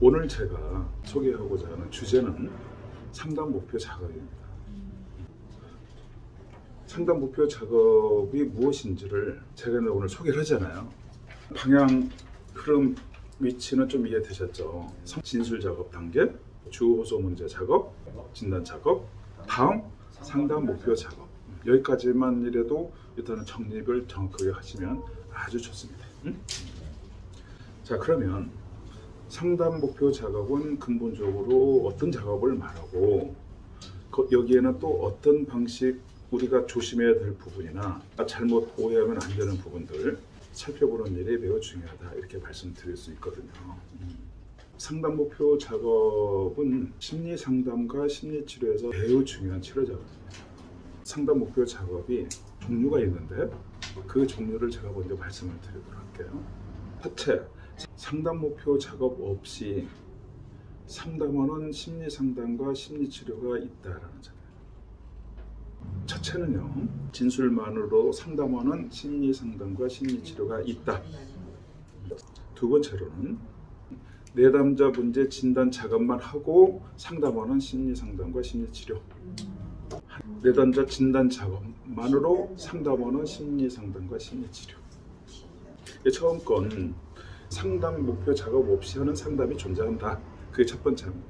오늘 제가 소개하고자 하는 주제는 상담 목표 작업입니다. 상담 목표 작업이 무엇인지를 제가 오늘 소개를 하잖아요. 방향, 흐름, 위치는 좀 이해되셨죠? 진술 작업 단계, 주호소 문제 작업, 진단 작업, 다음 상담 목표 작업. 여기까지만 이래도 일단은 정립을 정확하게 하시면 아주 좋습니다. 자, 그러면 상담 목표 작업은 근본적으로 어떤 작업을 말하고 여기에는 또 어떤 방식 우리가 조심해야 될 부분이나 잘못 오해하면 안 되는 부분들 살펴보는 일이 매우 중요하다 이렇게 말씀드릴 수 있거든요. 상담 목표 작업은 심리 상담과 심리 치료에서 매우 중요한 치료 작업입니다. 상담 목표 작업이 종류가 있는데 그 종류를 제가 먼저 말씀을 드리도록 할게요. 첫째, 상담 목표 작업 없이 상담하는 심리 상담과 심리 치료가 있다라는 점이에요. 첫째는요, 진술만으로 상담하는 심리 상담과 심리 치료가 있다. 두 번째로는 내담자 문제 진단 작업만 하고 상담하는 심리 상담과 심리 치료. 내담자 진단 작업만으로 상담하는 심리 상담과 심리 치료. 처음 건 상담 목표 작업 없이 하는 상담이 존재한다. 그게 첫 번째입니다.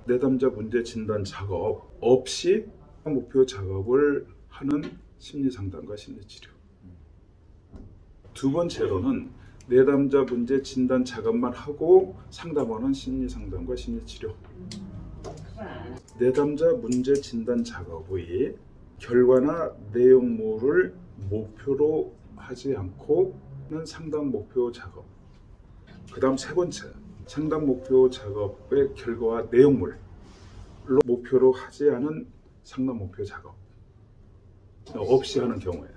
내담자 문제 진단 작업 없이 목표 작업을 하는 심리 상담과 심리 치료. 두 번째로는 내담자 문제 진단 작업만 하고 상담하는 심리 상담과 심리 치료. 내담자 문제 진단 작업의 결과나 내용물을 목표로 하지 않고 상담 목표 작업. 그 다음 세 번째, 상담 목표 작업의 결과와 내용물로 목표로 하지 않은 상담 목표 작업 없이 하는 경우에요.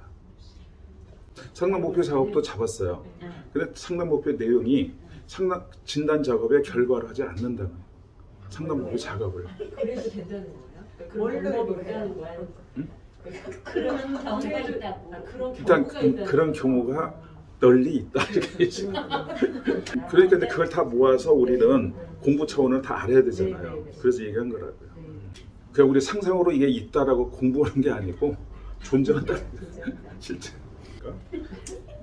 상담 목표 작업도 잡았어요. 근데 상담 목표 내용이 상담 진단 작업의 결과를 하지 않는다는 상담 목표 작업을. 그래도 된다는 거예요? 그런 방법이 있다는 거예요? 그런 경우가 있다고. 일단 그런 경우가 널리 있다. 그러니까 이제 그걸 다 모아서 우리는 공부 차원을 다 알아야 되잖아요. 그래서 얘기한 거라고요. 그냥 우리 상상으로 이게 있다라고 공부하는 게 아니고 존재한다. 실제.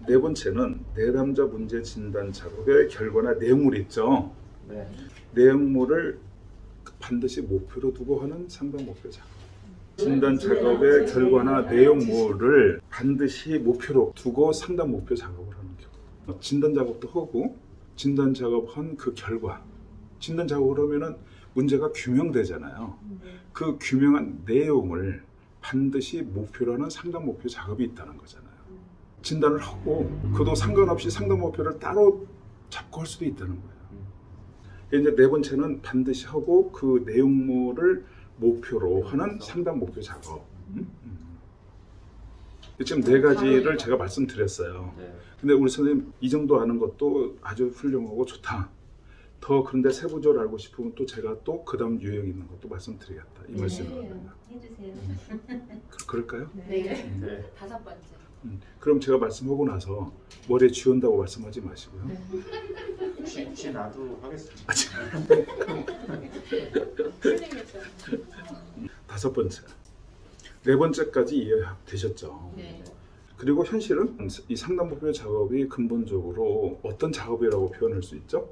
네 번째는 내담자 문제 진단 작업의 결과나 내용물이 있죠. 내용물을 반드시 목표로 두고 하는 상담 목표 작업. 진단 작업의 결과나 내용물을 반드시 목표로 두고 상담 목표 작업을 하는 경우. 진단 작업도 하고 진단 작업한 그 결과. 진단 작업을 하면은 문제가 규명되잖아요. 그 규명한 내용을 반드시 목표로 하는 상담 목표 작업이 있다는 거잖아요. 진단을 하고 그도 상관없이 상담 목표를 따로 잡고 할 수도 있다는 거예요. 이제 네 번째는 반드시 하고 그 내용물을 목표로 하는 상담 목표 작업. 지금 네 가지를 제가 말씀드렸어요. 근데 우리 선생님 이 정도 아는 것도 아주 훌륭하고 좋다. 더 그런데 세부적으로 알고 싶으면 또 제가 또 그 다음 유형 있는 것도 말씀드리겠다. 이 말씀을 해주세요. 그럴까요? 네. 다섯 번째. 그럼 제가 말씀하고 나서 머리에 쥐운다고 말씀하지 마시고요. 쥐 나도 하겠습니다. 다섯 번째, 네 번째까지 이해되셨죠? 네. 그리고 현실은 이 상담 목표 작업이 근본적으로 어떤 작업이라고 표현할 수 있죠?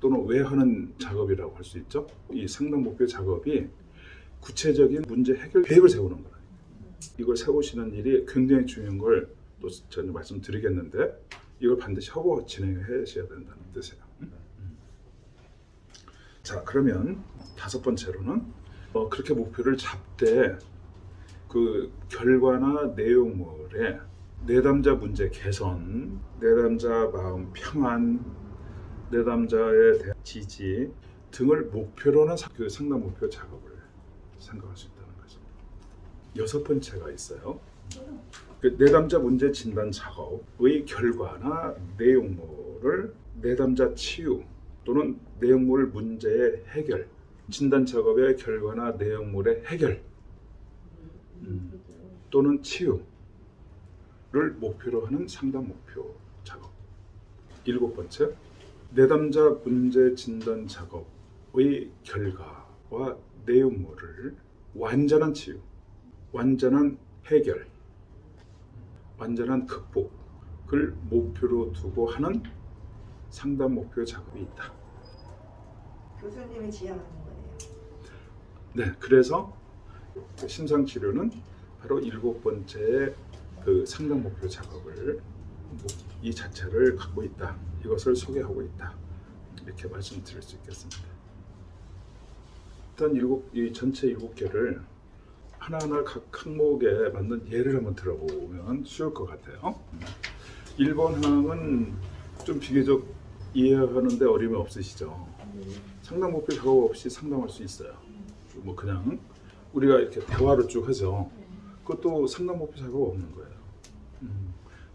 또는 왜 하는 작업이라고 할 수 있죠? 이 상담 목표 작업이 구체적인 문제 해결 계획을 세우는 거예요. 이걸 세우시는 일이 굉장히 중요한 걸 또 저는 말씀드리겠는데 이걸 반드시 하고 진행하셔야 된다는 뜻이에요. 자, 그러면 다섯 번째로는 그렇게 목표를 잡되 그 결과나 내용물에 내담자 문제 개선, 내담자 마음 평안, 내담자에 대한 지지 등을 목표로 하는 그 상담 목표 작업을 생각할 수 있다는 거죠. 여섯 번째가 있어요. 그 내담자 문제 진단 작업의 결과나 내용물을 내담자 치유 또는 내용물 문제의 해결, 진단 작업의 결과나 내용물의 해결 또는 치유를 목표로 하는 상담 목표 작업. 일곱 번째, 내담자 문제 진단 작업의 결과와 내용물을 완전한 치유, 완전한 해결, 완전한 극복을 목표로 두고 하는 상담 목표 작업이 있다. 교수님이 지향하는 거네요. 네, 그래서 심상치료는 바로 7번째 그 상담 목표 작업을 이 자체를 갖고 있다. 이것을 소개하고 있다. 이렇게 말씀드릴 수 있겠습니다. 일단 이 전체 7개를 하나하나 각 항목에 맞는 예를 한번 들어보면 쉬울 것 같아요. 1번 항은 좀 비교적 이해하는데 어려움이 없으시죠? 상담 목표 작업 없이 상담할 수 있어요. 뭐 그냥 우리가 이렇게 대화를 쭉 하죠. 그것도 상담 목표 작업 없는 거예요.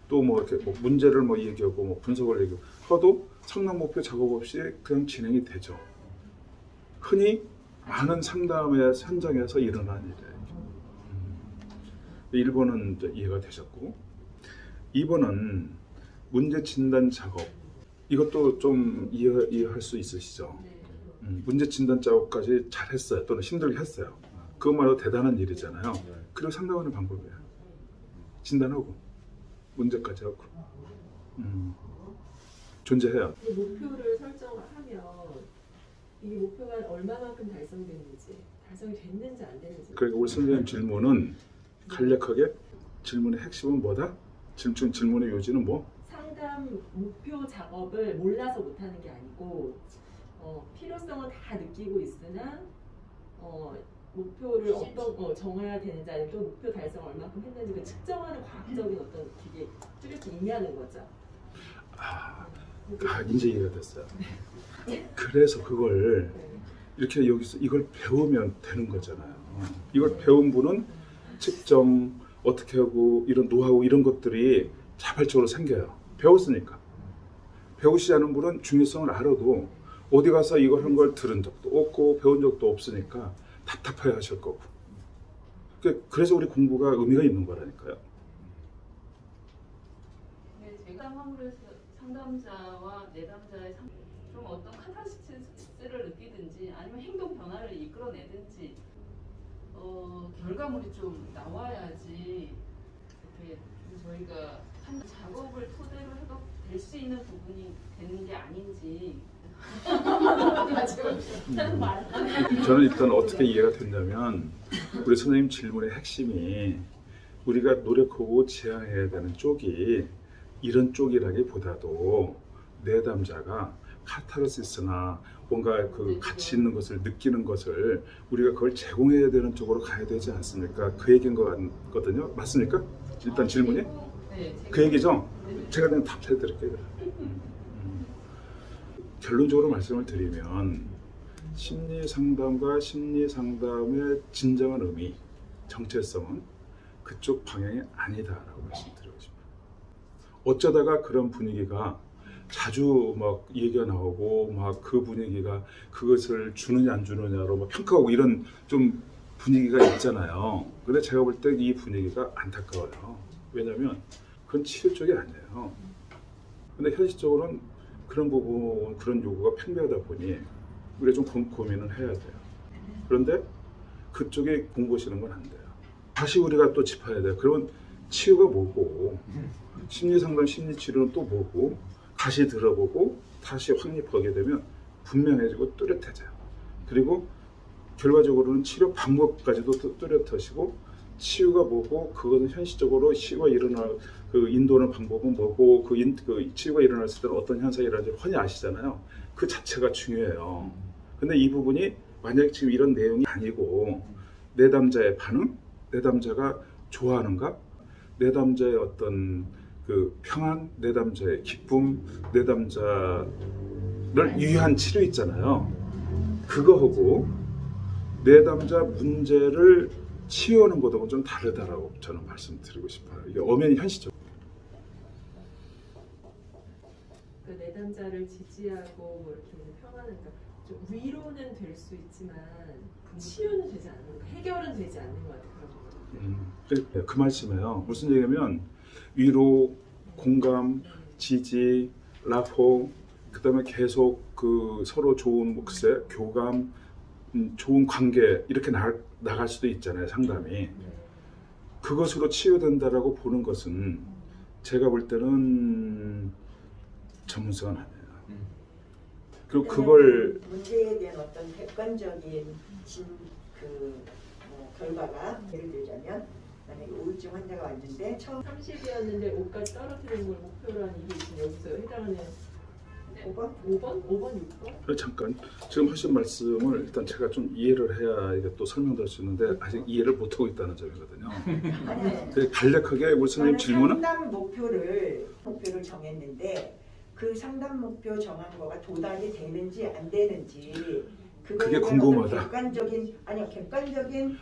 또 뭐 이렇게 뭐 문제를 뭐 얘기하고 뭐 분석을 얘기하고 하도 상담 목표 작업 없이 그냥 진행이 되죠. 흔히 많은 상담의 현장에서 일어나는 일이에요. 1번은 이제 이해가 되셨고, 2번은 문제 진단 작업. 이것도 좀 이해할 수 있으시죠? 문제 진단 작업까지 잘 했어요. 또는 힘들게 했어요. 그것만으로 대단한 일이잖아요. 그리고 상담하는 방법이에요. 진단하고 문제까지 하고 존재해요. 이 목표를 설정을 하면 이 목표가 얼마만큼 달성됐는지, 달성이 됐는지 안 됐는지. 그러니까 우리 선생님 질문은 간략하게 질문의 핵심은 뭐다? 질문의 요지는 뭐? 상담 목표 작업을 몰라서 못하는 게 아니고 필요성은 다 느끼고 있으나 목표를 어떤 정해야 되는지 아니면 또 목표 달성 얼마큼 했는지 그 측정하는 과학적인 어떤 기계 뚜렷이 의미하는 거죠. 이제 이해가 됐어요. 그래서 그걸 이렇게 여기서 이걸 배우면 되는 거잖아요. 이걸 배운 분은 측정 어떻게 하고 이런 노하우 이런 것들이 자발적으로 생겨요. 배웠으니까. 배우시지 않은 분은 중요성을 알아도 어디 가서 이걸 한 걸 들은 적도 없고 배운 적도 없으니까 답답해 하실 거고. 그래서 우리 공부가 의미가 있는 거라니까요. 네, 제가 상담자와 내담자의 좀 어떤 카타르시스를 느끼든지 아니면 행동 변화를 이끌어내든지 결과물이 좀 나와야지 이렇게 저희가 한 작업을 토대로 해도 될 수 있는 부분이 되는 게 아닌지. 저는 일단 어떻게 이해가 됐냐면 우리 선생님 질문의 핵심이 우리가 노력하고 지향해야 되는 쪽이 이런 쪽이라기보다도 내담자가 카타르시스나 뭔가 그 가치 있는 것을 느끼는 것을 우리가 그걸 제공해야 되는 쪽으로 가야 되지 않습니까? 그 얘기인 것 같거든요. 맞습니까? 일단 질문이? 네, 그 얘기죠? 제가 그냥 답해 드릴게요. 결론적으로 말씀을 드리면 심리 상담과 심리 상담의 진정한 의미, 정체성은 그쪽 방향이 아니다라고 말씀드리고 싶어요. 어쩌다가 그런 분위기가 자주 막 얘기가 나오고 막 그 분위기가 그것을 주느냐 안 주느냐로 막 평가하고 이런 좀 분위기가 있잖아요. 근데 제가 볼 때 이 분위기가 안타까워요. 왜냐하면 그건 치유 쪽이 아니에요. 근데 현실적으로는 그런 부분, 그런 요구가 팽배하다 보니 우리가 좀 고민을 해야 돼요. 그런데 그쪽에 공부하시는 건 안 돼요. 다시 우리가 또 짚어야 돼요. 그러면 치유가 뭐고 심리상담, 심리치료는 또 뭐고 다시 들어보고 다시 확립하게 되면 분명해지고 뚜렷해져요. 그리고 결과적으로는 치료 방법까지도 뚜렷하시고 치유가 뭐고 그것은 현실적으로 치유가 일어날 그 인도하는 방법은 뭐고 그 치유가 일어났을 때는 어떤 현상이 일어나는지 훤히 아시잖아요. 그 자체가 중요해요. 근데 이 부분이 만약에 지금 이런 내용이 아니고 내담자의 반응, 내담자가 좋아하는가, 내담자의 어떤 그 평안, 내담자의 기쁨, 내담자를 위한 치료 있잖아요. 그거하고 내담자 문제를 치유하는 것하고는 좀 다르다라고 저는 말씀드리고 싶어요. 이게 엄연히 현실적으로. 그 내담자를 지지하고 뭐 이렇게 평안은 좀 위로는 될 수 있지만 치유는 되지 않는 거, 해결은 되지 않는 것 같아요. 그 말씀이에요. 무슨 얘기냐면 위로, 공감, 지지, 라포 그다음에 계속 그 서로 좋은 글쎄 교감, 좋은 관계 이렇게 나갈 수도 있잖아요. 상담이 그것으로 치유된다라고 보는 것은 제가 볼 때는 전문성은 아니에요. 그리고 그걸 문제에 대한 어떤 객관적인 결과가 예를 들자면 만약에 우울증 환자가 왔는데 처음 30이었는데 5까지 떨어뜨리는 걸 목표로 한 일이 있으면 여기서 해당하는 5번? 5번, 6번? 잠깐 지금 하신 말씀을 일단 제가 좀 이해를 해야 이게 또 설명드릴 수 있는데 아직 이해를 못하고 있다는 점이거든요. 아니 그 간략하게 우리 선생님 질문은 상담 목표를 정했는데 그 상담 목표 정한 거가 도달이 되는지 안 되는지 그게 궁금하다. 객관적인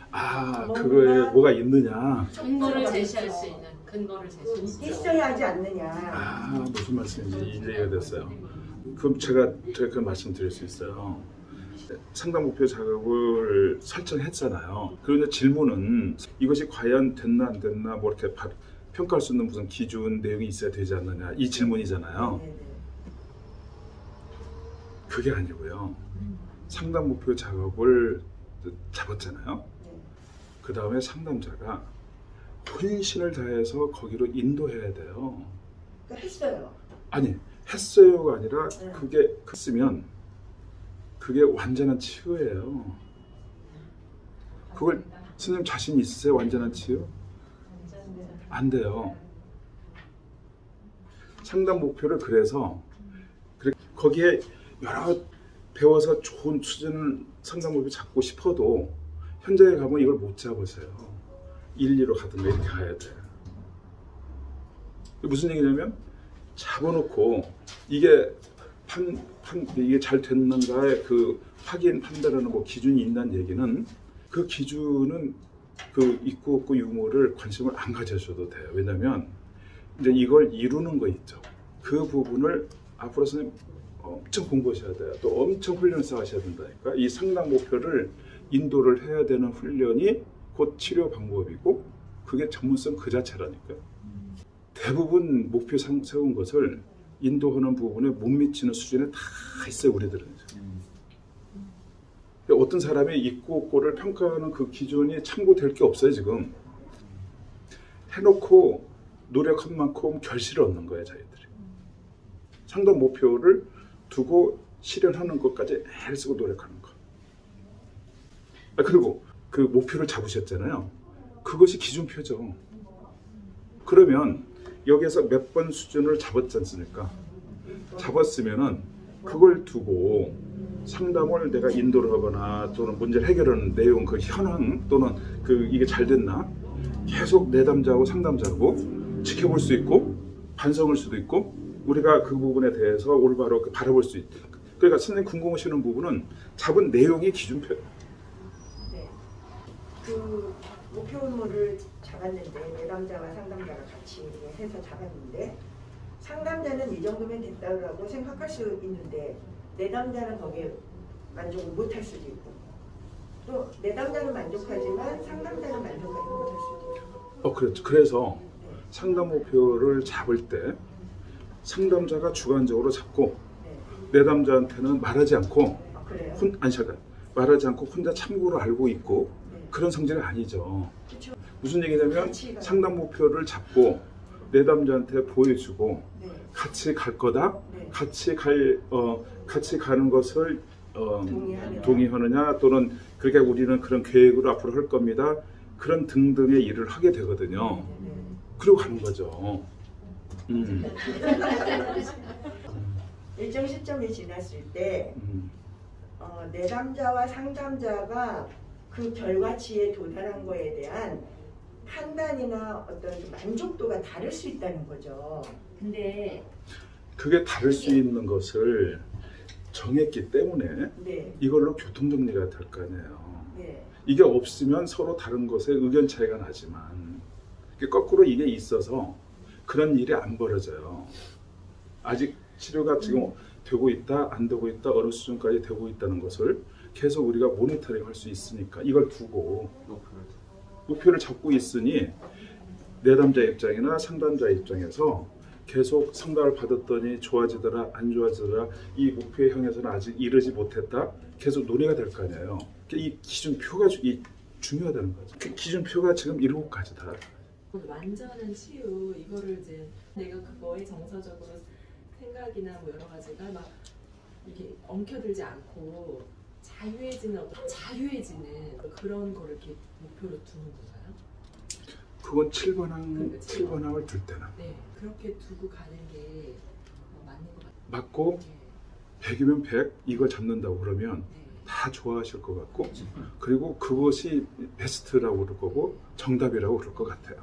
그거에 뭐가 있느냐. 근거를 제시할 수 있는 근거를 제시할 수 있는 있어야 하지 않느냐. 무슨 말씀인지 이해가 됐어요. 그럼 제가 그 말씀 드릴 수 있어요. 상담 목표 작업을 설정했잖아요. 그런데 질문은 이것이 과연 됐나 안 됐나 뭐 이렇게 평가할 수 있는 무슨 기준 내용이 있어야 되지 않느냐 이 질문이잖아요. 네네. 그게 아니고요. 상담 목표 작업을 잡았잖아요. 네. 그 다음에 상담자가 혼신을 다해서 거기로 인도해야 돼요. 그러니까 했어요. 아니 했어요가 아니라 네. 그게 했으면 그게 완전한 치유예요. 그걸 선생님 자신 있으세요? 완전한 치유? 안 돼요. 상담 목표를 그래서 거기에 여러 배워서 좋은 수준을 상담 목표 잡고 싶어도 현장에 가면 이걸 못 잡으세요. 1, 2로 가든가 이렇게 가야 돼요. 무슨 얘기냐면 잡아놓고 이게 이게 잘 됐는가의 그 확인 판단하는 뭐 기준이 있다는 얘기는 그 기준은 그 있고 없고 유무를 관심을 안 가져셔도 돼요. 왜냐면 이제 이걸 이루는 거 있죠. 그 부분을 앞으로 선생님 엄청 공부하셔야 돼요. 또 엄청 훈련을 쌓으셔야 된다니까. 이 상담 목표를 인도를 해야 되는 훈련이 곧 치료 방법이고 그게 전문성 그 자체라니까요. 대부분 목표 세운 것을 인도하는 부분에 못 미치는 수준에 다 있어요. 우리들은. 어떤 사람이 있고 없고를 평가하는 그 기준이 참고될 게 없어요. 지금. 해놓고 노력한 만큼 결실을 얻는 거예요. 자기들이. 상담 목표를 두고 실현하는 것까지 애를 쓰고 노력하는 거. 그리고 그 목표를 잡으셨잖아요. 그것이 기준표죠. 그러면 여기에서 몇 번 수준을 잡았지 않습니까? 잡았으면은 그걸 두고 상담을 내가 인도를 하거나 또는 문제를 해결하는 내용 그 현황 또는 그 이게 잘 됐나 계속 내담자하고 상담자하고 지켜볼 수 있고 반성할 수도 있고 우리가 그 부분에 대해서 올바로 바라볼 수 있다. 그러니까 선생님 궁금하시는 부분은 잡은 내용이 기준표예요. 네. 그 목표 의무를 잡았는데 내담자와 상담자가 같이 해서 잡았는데 상담자는 이 정도면 됐다고 생각할 수 있는데 내담자는 거기에 만족을 못할 수도 있고 또 내담자는 만족하지만 상담자는 만족하지 못할 수도 있고. 그렇죠. 그래서 상담 목표를 잡을 때 상담자가 주관적으로 잡고 네. 내담자한테는 말하지 않고 그래요? 말하지 않고 혼자 참고로 알고 있고 네. 그런 성질은 아니죠. 그쵸. 무슨 얘기냐면 가치가. 상담 목표를 잡고 내담자한테 보여주고 네. 같이 갈 거다. 네. 같이 가는 것을 동의하느냐 또는 그러니까 우리는 그런 계획으로 앞으로 할 겁니다. 그런 등등의 일을 하게 되거든요. 네. 그리고 가는 거죠. 일정 시점이 지났을 때 내담자와 상담자가 그 결과치에 도달한 거에 대한 판단이나 어떤 만족도가 다를 수 있다는 거죠. 근데 그게 다를 수 있는 것을 정했기 때문에 네. 이걸로 교통정리가 될 거 아니에요. 네. 이게 없으면 서로 다른 것에 의견 차이가 나지만 거꾸로 이게 있어서 그런 일이 안 벌어져요. 아직 치료가 지금 되고 있다, 안 되고 있다, 어느 수준까지 되고 있다는 것을 계속 우리가 모니터링 할 수 있으니까 이걸 두고 목표를 잡고 있으니 내담자 입장이나 상담자 입장에서 계속 상담을 받았더니 좋아지더라 안 좋아지더라 이 목표에 향해서는 아직 이르지 못했다 계속 논의가 될 거 아니에요. 이 기준표가 중요하다는 거죠. 그 기준표가 지금 7가지다. 완전한 치유 이거를 이제 내가 그거에 정서적으로 생각이나 뭐 여러 가지가 막 이게 엉켜들지 않고 자유해지는 어떤 자유해지는 그런 거를 이렇게 목표로 두는 건가요? 그건 7번항, 그러니까 7번항을 둘 때는 네, 그렇게 두고 가는 게 맞는 것 같아요. 맞고 네. 100이면 100 이걸 잡는다고 그러면 네. 다 좋아하실 것 같고 그리고 그것이 베스트라고 그럴 거고 정답이라고 그럴 것 같아요.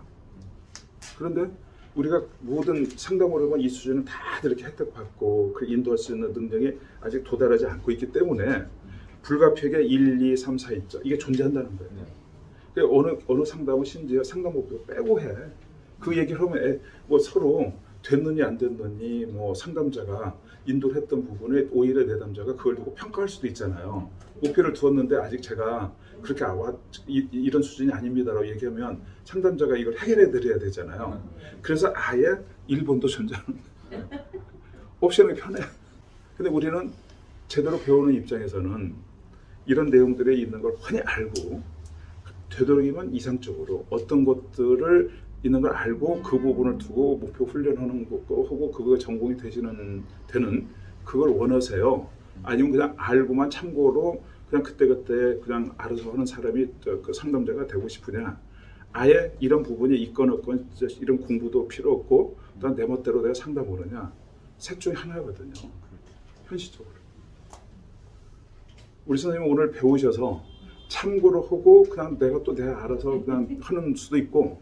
그런데 우리가 모든 상담을 하면 이 수준은 다들 이렇게 혜택받고 그 인도할 수 있는 능력이 아직 도달하지 않고 있기 때문에 불가피하게 1, 2, 3, 4 있죠. 이게 존재한다는 거예요. 그러니까 어느 상담은 심지어 상담 목표 빼고 해. 그 얘기를 하면 뭐 서로 됐느니 안 됐느니 뭐 상담자가 인도를 했던 부분에 오히려 내담자가 그걸 두고 평가할 수도 있잖아요. 목표를 두었는데 아직 제가 그렇게 이런 수준이 아닙니다라고 얘기하면 상담자가 이걸 해결해 드려야 되잖아요. 그래서 아예 1번도 존재하는 거예요. 옵션이 편해. 근데 우리는 제대로 배우는 입장에서는 이런 내용들에 있는 걸 훤히 알고 되도록이면 이상적으로 어떤 것들을 있는 걸 알고 그 부분을 두고 목표 훈련하는 거고 그거 전공이 되는 그걸 원하세요? 아니면 그냥 알고만 참고로 그냥 그때그때 그냥 알아서 하는 사람이 그 상담자가 되고 싶으냐? 아예 이런 부분이 있건 없건 이런 공부도 필요 없고 그다음 내 멋대로 내가 상담을 하냐? 셋 중에 하나거든요. 현실적으로. 우리 선생님 오늘 배우셔서 참고로 하고 그냥 내가 알아서 그냥 하는 수도 있고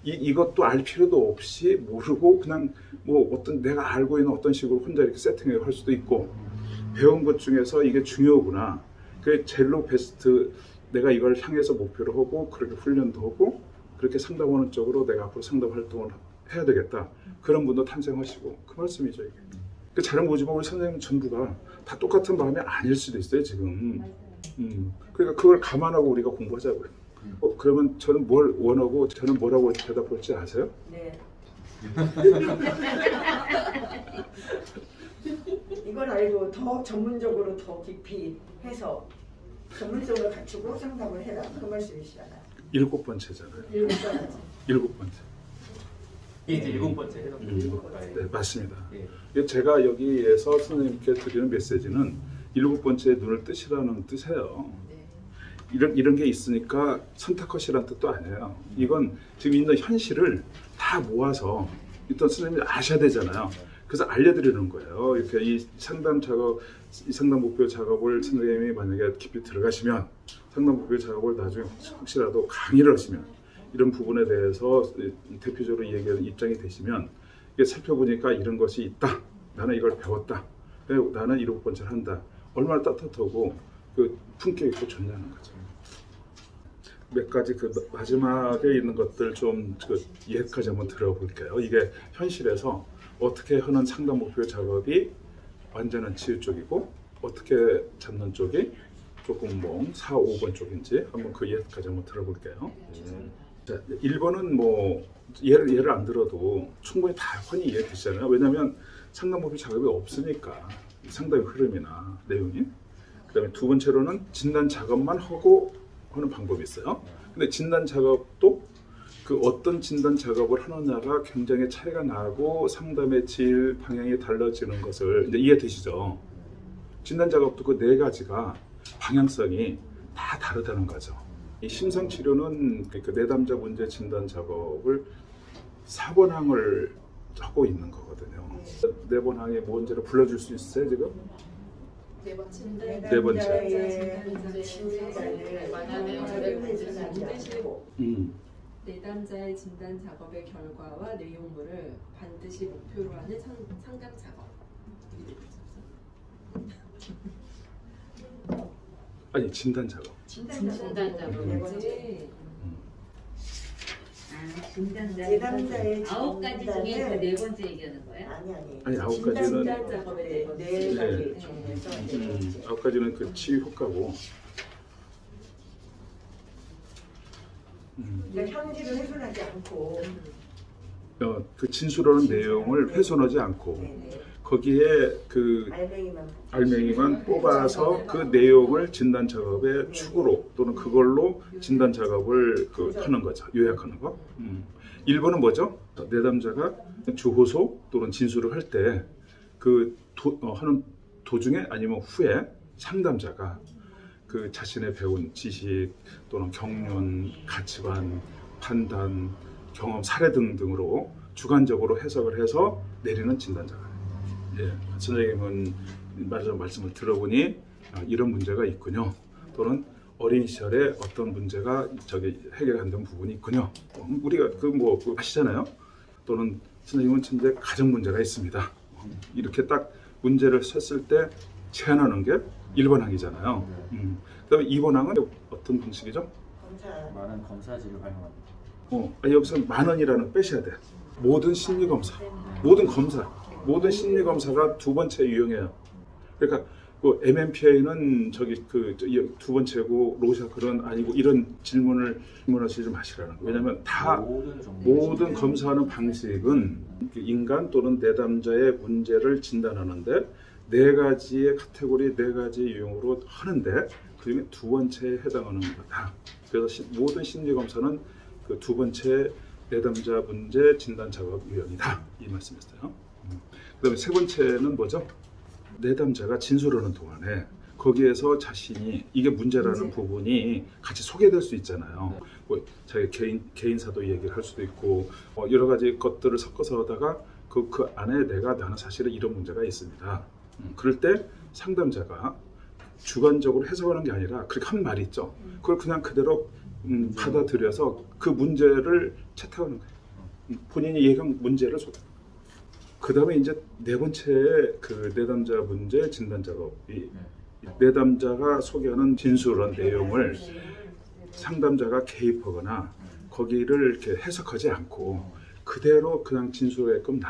이것도 알 필요도 없이 모르고 그냥 뭐 어떤 내가 알고 있는 어떤 식으로 혼자 이렇게 세팅을 할 수도 있고 배운 것 중에서 이게 중요하구나. 그게 제일로 베스트 내가 이걸 향해서 목표로 하고 그렇게 훈련도 하고 그렇게 상담하는 쪽으로 내가 앞으로 상담 활동을 해야 되겠다. 그런 분도 탄생하시고 그 말씀이죠 이게. 그 잘은 모르지만 우리 선생님 전부가 다 똑같은 마음이 아닐 수도 있어요 지금. 그러니까 그걸 감안하고 우리가 공부하자고요. 그러면 저는 뭘 원하고 저는 뭐라고 대답할지 아세요? 네. 이걸 알고 더 전문적으로 더 깊이 해서 전문성을 갖추고 상담을 해라. 그 말씀이시잖아요. 7번째잖아요. 7번째. 7번째. 이제 7번째 해당. 네, 맞습니다. 예. 제가 여기에서 선생님께 드리는 메시지는 7번째 눈을 뜨시라는 뜻이에요. 이런 게 있으니까 선택하시라는 뜻도 아니에요. 이건 지금 있는 현실을 다 모아서 일단 선생님이 아셔야 되잖아요. 그래서 알려드리는 거예요. 이렇게 이 상담 목표 작업을 선생님이 만약에 깊이 들어가시면 상담 목표 작업을 나중에 혹시라도 강의를 하시면 이런 부분에 대해서 대표적으로 얘기하는 입장이 되시면 이게 살펴보니까 이런 것이 있다. 나는 이걸 배웠다. 나는 7번째를 한다. 얼마나 따뜻하고 그 품격 있고 좋냐는 거죠. 몇 가지 그 마지막에 있는 것들 좀 예까지 한번 들어볼게요. 이게 현실에서 어떻게 하는 상담 목표 작업이 완전한 치유 쪽이고 어떻게 잡는 쪽이 조금 뭐 4, 5번 쪽인지 한번 그 예까지 한번 들어볼게요. 자, 1번은 뭐 예를 안 들어도 충분히 다 훤히 이해되시잖아요. 왜냐하면 상담 목표 작업이 없으니까 상담의 흐름이나 내용이. 그다음에 두 번째로는 진단 작업만 하고 하는 방법이 있어요. 근데 진단 작업도 그 어떤 진단 작업을 하느냐가 굉장히 차이가 나고 상담의 질 방향이 달라지는 것을 이제 이해되시죠? 진단 작업도 그 4가지가 방향성이 다 다르다는 거죠. 이 심상 치료는 그 내담자 문제 진단 작업을 4번항을 하고 있는 거거든요. 4번항이 뭔지를 불러줄 수 있어요 지금? 네 번째. 네 번째. 내담자의 진단 작업의 결과와 내용물을 반드시 목표로 하는 상담 작업. 아니 진단 작업. 진단 작업. 네 번째. 내담자의 9가지 중에 그 4번째 얘기하는 거예요? 아니 9가지는 진단 작업의 네 가지 네. 중에서 9가지는 그 치유 효과고. 그러니까 현질을 훼손하지 않고 그 진술하는 내용을 훼손하지 않고 네네. 거기에 그 알맹이만 뽑아서 그 내용을 진단 작업의 축으로 또는 그걸로 진단 작업을 하는 거죠. 요약하는 거. 1번은 뭐죠? 내담자가 주호소 또는 진술을 할 때 그 하는 도중에 아니면 후에 상담자가 그 자신의 배운 지식 또는 경륜, 가치관, 판단, 경험, 사례 등등으로 주관적으로 해석을 해서 내리는 진단자가. 예, 선생님은 말씀을 들어보니 이런 문제가 있군요. 또는 어린 시절에 어떤 문제가 해결 안 된 부분이 있군요. 우리가 아시잖아요. 또는 선생님은 현재 가정 문제가 있습니다. 이렇게 딱 문제를 썼을 때 제안하는 게 1번 항이잖아요. 그다음에 2번 항은 어떤 방식이죠? 많은 검사지를 활용합니다. 여기서 만원이라는 빼셔야 돼. 모든 심리검사, 모든 심리검사가 두 번째 유형이에요. 그러니까 그 MMPA는 두 번째고 로샤클은 아니고 이런 질문하시지 마시라는 거예요. 왜냐하면 다 모든 검사하는 방식은 인간 또는 내담자의 문제를 진단하는데 4가지의 카테고리, 4가지 유형으로 하는데 그중에 두 번째에 해당하는 거다. 그래서 모든 심리검사는 그 두 번째 내담자 문제 진단 작업 유형이다. 이 말씀이었어요. 그다음에 세 번째는 뭐죠? 내담자가 진술하는 동안에 거기에서 자신이 이게 문제라는 부분이 같이 소개될 수 있잖아요. 뭐 자기 개인사도 얘기를 할 수도 있고 여러 가지 것들을 섞어서 하다가 그 안에 나는 사실은 이런 문제가 있습니다. 그럴 때 상담자가 주관적으로 해석하는 게 아니라 그렇게 한 말이 있죠. 그걸 그냥 그대로 받아들여서 그 문제를 채택하는 거예요. 본인이 얘기한 문제를 소개. 그 다음에 이제 네 번째 그 내담자 문제 진단 작업이 내담자가 소개하는 진술한 내용을 상담자가 개입하거나 거기를 이렇게 해석하지 않고 그대로 그냥 진술하게끔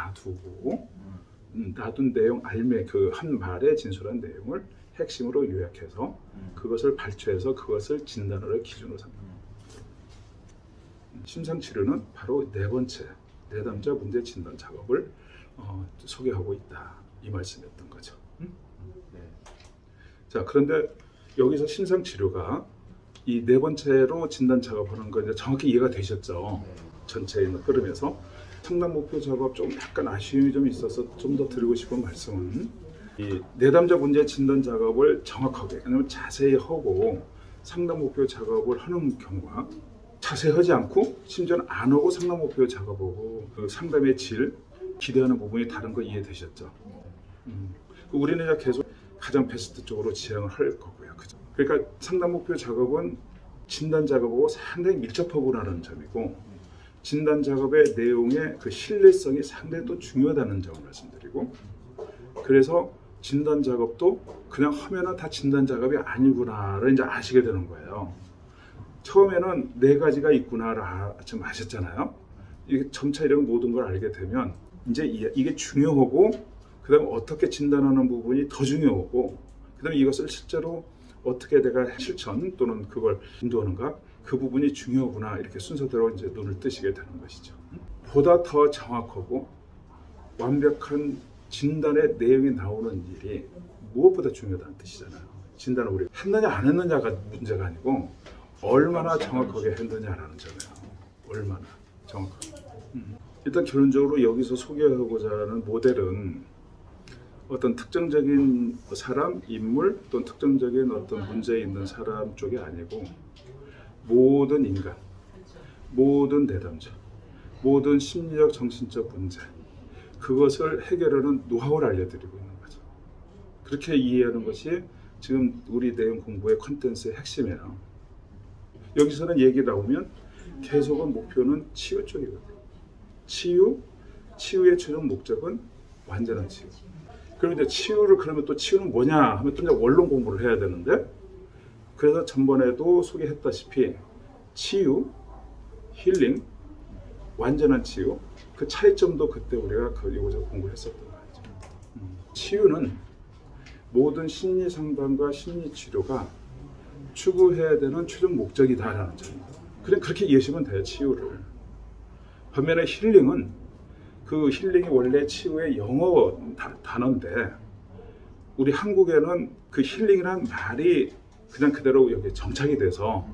놔둔 내용 그 한 말에 진술한 내용을 핵심으로 요약해서 그것을 발췌해서 그것을 진단을 기준으로 삼는 심상치료는 바로 네 번째 내담자 문제 진단 작업을 소개하고 있다 이 말씀이었던 거죠. 네. 자, 그런데 여기서 심상치료가 이 네 번째로 진단 작업하는 거 이제 정확히 이해가 되셨죠? 전체의 흐름에서 상담 목표 작업 좀 약간 아쉬움이 좀 있어서 좀 더 드리고 싶은 말씀은 이 내담자 문제 진단 작업을 정확하게 왜냐면 자세히 하고 상담 목표 작업을 하는 경우가 자세히 하지 않고 심지어는 안 하고 상담 목표 작업하고 그 상담의 질 기대하는 부분이 다른 거 이해되셨죠? 우리는 이제 계속 가장 베스트 쪽으로 지향을 할 거고요. 그죠? 그러니까 상담 목표 작업은 진단 작업하고 상당히 밀접하구나라는 점이고 진단 작업의 내용의 그 신뢰성이 상당히 또 중요하다는 점을 말씀드리고 그래서 진단 작업도 그냥 하면은 다 진단 작업이 아니구나를 이제 아시게 되는 거예요. 처음에는 4가지가 있구나를 좀 아셨잖아요. 이게 점차 이런 모든 걸 알게 되면 이제 이게 중요하고 그 다음에 어떻게 진단하는 부분이 더 중요하고 그 다음에 이것을 실제로 어떻게 내가 실천 또는 그걸 인도하는가 그 부분이 중요하구나 이렇게 순서대로 이제 눈을 뜨시게 되는 것이죠. 보다 더 정확하고 완벽한 진단의 내용이 나오는 일이 무엇보다 중요하다는 뜻이잖아요. 진단을 우리 했느냐 안 했느냐가 문제가 아니고 얼마나 정확하게 했느냐라는 점이에요. 얼마나 정확하게. 일단 결론적으로 여기서 소개하고자 하는 모델은 어떤 특정적인 사람, 인물 또는 특정적인 어떤 문제 있는 사람 쪽이 아니고 모든 인간, 모든 내담자, 모든 심리적 정신적 문제 그것을 해결하는 노하우를 알려드리고 있는 거죠. 그렇게 이해하는 것이 지금 우리 내용 공부의 콘텐츠의 핵심이에요. 여기서는 얘기 나오면 계속은 목표는 치유 쪽이거든요. 치유의 최종 목적은 완전한 치유. 그럼 이제 치유를 그러면 또 치유는 뭐냐 하면 또 이제 원론 공부를 해야 되는데 그래서 전번에도 소개했다시피 치유, 힐링, 완전한 치유 그 차이점도 그때 우리가 이거저거 공부를 했었던 거죠. 치유는 모든 심리 상담과 심리 치료가 추구해야 되는 최종 목적이다라는 점입니다. 그냥 그렇게 이해하시면 돼요. 치유를. 반면에 힐링은 그 힐링이 원래 치유의 영어 단어인데 우리 한국에는 그 힐링이란 말이 그냥 그대로 여기 정착이 돼서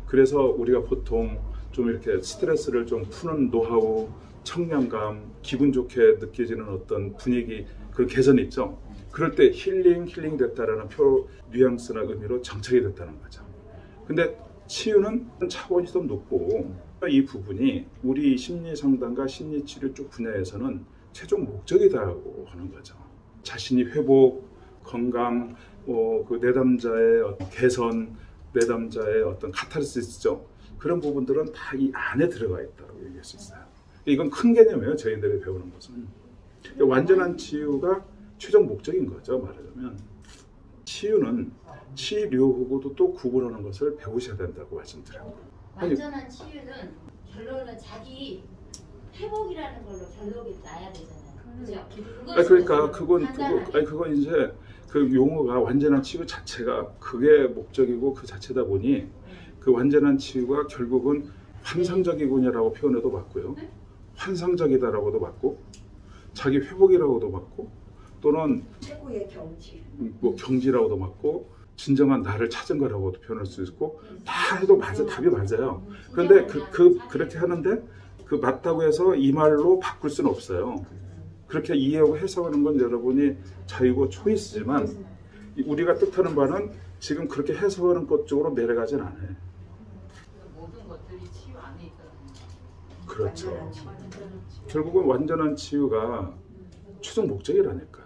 그래서 우리가 보통 좀 이렇게 스트레스를 좀 푸는 노하우, 청량감, 기분 좋게 느껴지는 어떤 분위기 그런 개선이 있죠. 그럴 때 힐링 됐다라는 뉘앙스나 의미로 정착이 됐다는 거죠. 근데 치유는 차원이 좀 높고 이 부분이 우리 심리 상담과 심리 치료 쪽 분야에서는 최종 목적이다고 하는 거죠. 자신이 회복, 건강, 그 내담자의 어떤 개선, 내담자의 어떤 카타르시스죠. 그런 부분들은 다 이 안에 들어가 있다고 얘기할 수 있어요. 이건 큰 개념이에요. 저희들이 배우는 것은. 완전한 치유가 최종 목적인 거죠. 말하자면 치유는 치료하고도 또 구분하는 것을 배우셔야 된다고 말씀드려요. 완전한 치유는 결론은 자기 회복이라는 걸로 결론이 나야 되잖아요. 그죠? 그건 이제 그 용어가 완전한 치유 자체가 그게 목적이고 그 자체다 보니 그 완전한 치유가 결국은 환상적이군요라고 표현해도 맞고요. 환상적이다라고도 맞고 자기 회복이라고도 맞고 또는 최고의 경지. 뭐 경지라고도 맞고 진정한 나를 찾은 거라고도 표현할 수 있고 다 해도 답이 맞아요. 그런데 그렇게 하는데 그 맞다고 해서 이 말로 바꿀 수는 없어요. 그렇게 이해하고 해석하는 건 여러분이 자유고 초이스지만 우리가 뜻하는 바는 지금 그렇게 해석하는 것 쪽으로 내려가진 않아요. 모든 것들이 치유 안에 있다는 그렇죠. 완전한 치유. 결국은 완전한 치유가 최종 목적이라니까.